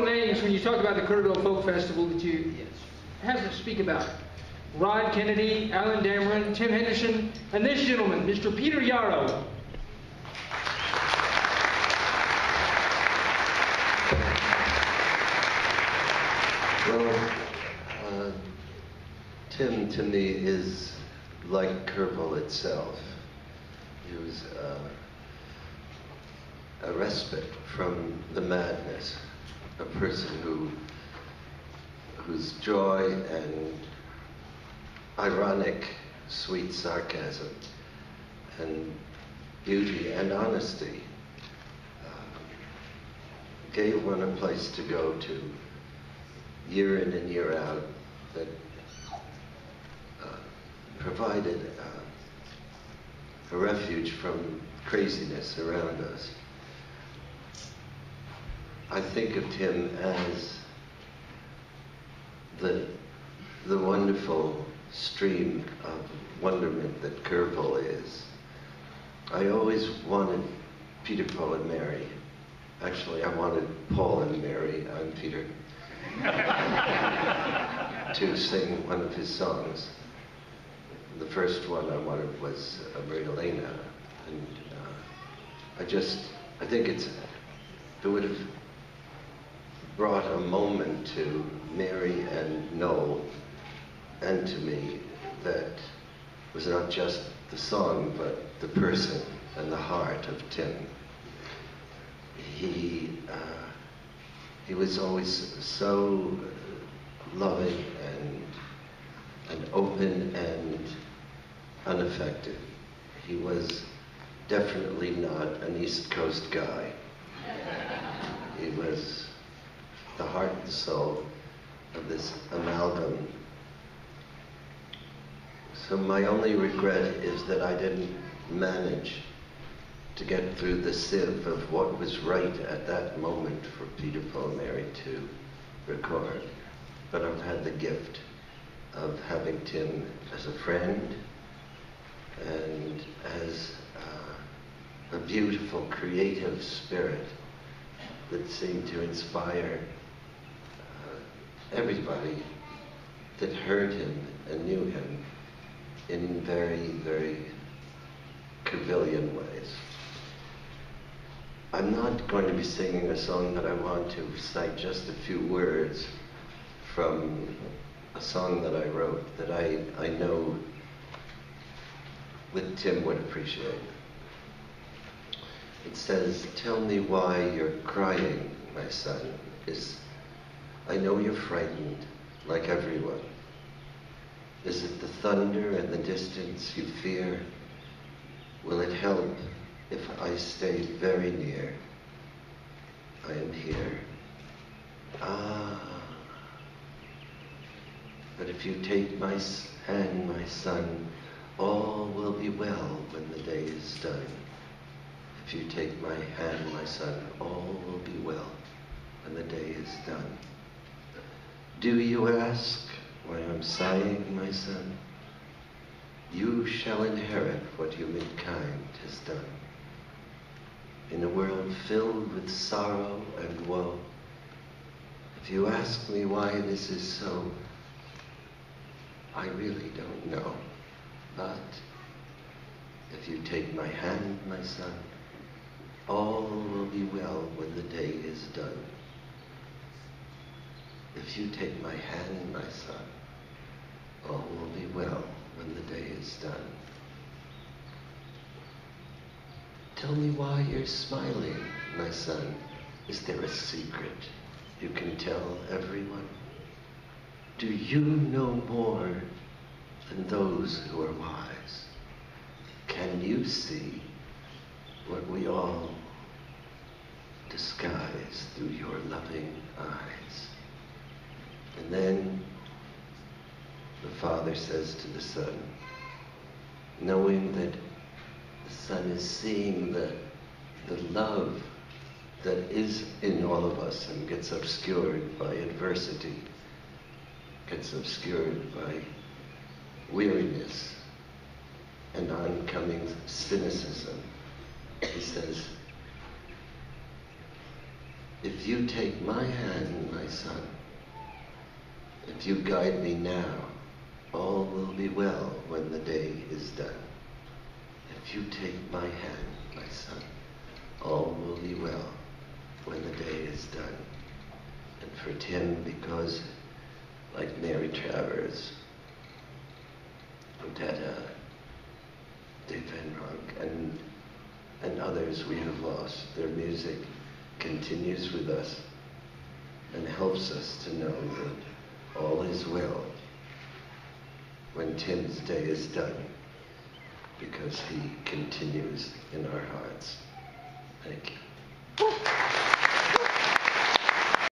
Names when you talk about the Kerrville Folk Festival that you have to speak about. Rod Kennedy, Alan Dameron, Tim Henderson, and this gentleman, Mr. Peter Yarrow. Well, Tim to me is like Kerrville itself. He was a respite from the madness, a person whose joy and ironic, sweet sarcasm and beauty and honesty gave one a place to go to year in and year out, that provided a refuge from craziness around us. I think of Tim as the wonderful stream of wonderment that Kerrville is. I always wanted Peter, Paul, and Mary. Actually, I wanted Paul and Mary, I'm Peter, to sing one of his songs. The first one I wanted was Maria Elena, and I think it would have brought a moment to Mary and Noel and to me that was not just the song, but the person and the heart of Tim. He was always so loving and open and unaffected. He was definitely not an East Coast guy. He was the heart and soul of this amalgam. So my only regret is that I didn't manage to get through the sieve of what was right at that moment for Peter, Paul, and Mary to record. But I've had the gift of having Tim as a friend and as a beautiful, creative spirit that seemed to inspire everybody that heard him and knew him in very, very Kerrvillian ways. I'm not going to be singing a song, but I want to cite just a few words from a song that I wrote that I know that Tim would appreciate. It says, "Tell me why you're crying, my son. I know you're frightened, like everyone. Is it the thunder and the distance you fear? Will it help if I stay very near? I am here. Ah. But if you take my hand, my son, all will be well when the day is done. If you take my hand, my son, all will be well when the day is done. Do you ask why I'm sighing, my son? You shall inherit what humankind has done. In a world filled with sorrow and woe, if you ask me why this is so, I really don't know. But if you take my hand, my son, all will be well when the day is done. If you take my hand, my son, all will be well when the day is done. Tell me why you're smiling, my son. Is there a secret you can tell everyone? Do you know more than those who are wise? Can you see what we all disguise through your loving eyes? And then the father says to the son, knowing that the son is seeing the love that is in all of us and gets obscured by adversity, gets obscured by weariness and oncoming cynicism. He says, if you take my hand, son. If you guide me now, all will be well when the day is done. If you take my hand, my son, all will be well when the day is done. And for Tim, because like Mary Travers, Odetta, Dave Van Ronk, and others we have lost, their music continues with us and helps us to know that all is well when Tim's day is done, because he continues in our hearts. Thank you.